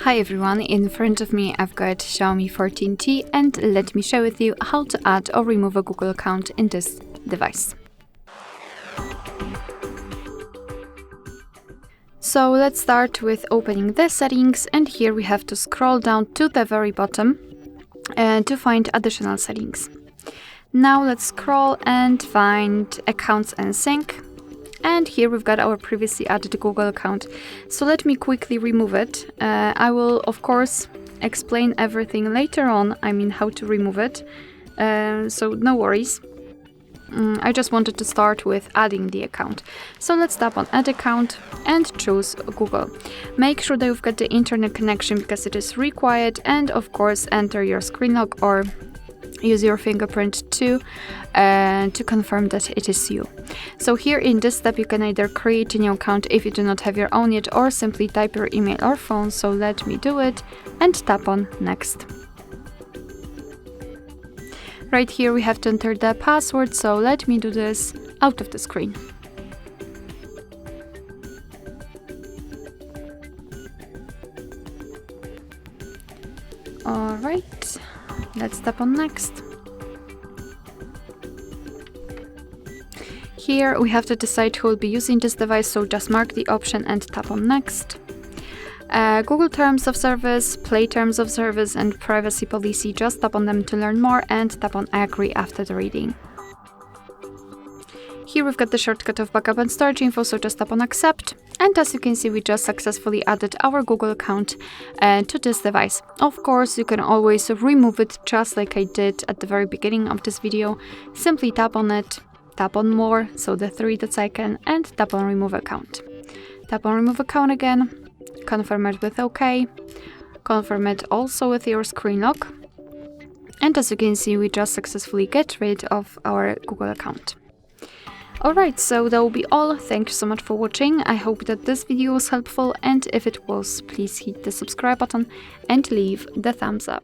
Hi everyone, in front of me I've got Xiaomi 14T and let me share with you how to add or remove a Google account in this device. So let's start with opening the settings, and here we have to scroll down to the very bottom to find additional settings. Now let's scroll and find accounts and sync. And here we've got our previously added Google account. So let me quickly remove it. I will, of course, explain everything later on, how to remove it. So no worries. I just wanted to start with adding the account. So let's tap on Add Account and choose Google. Make sure that you've got the internet connection because it is required, and of course enter your screen lock or use your fingerprint to confirm that it is you. So here in this step you can either create a new account if you do not have your own yet, or simply type your email or phone. So let me do it and tap on Next. Right here we have to enter the password, so let me do this out of the screen. Alright, let's tap on Next. Here we have to decide who will be using this device, so just mark the option and tap on Next. Google Terms of Service, Play Terms of Service and Privacy Policy, just tap on them to learn more and tap on Agree after the reading. Here we've got the shortcut of backup and storage info, so just tap on Accept. And as you can see, we just successfully added our Google account to this device. Of course, you can always remove it just like I did at the very beginning of this video. Simply tap on it, tap on More, so the three dots icon, and tap on Remove Account. Tap on Remove Account again, confirm it with OK, confirm it also with your screen lock. And as you can see, we just successfully get rid of our Google account. Alright, so that will be all. Thank you so much for watching. I hope that this video was helpful, and if it was, please hit the subscribe button and leave the thumbs up.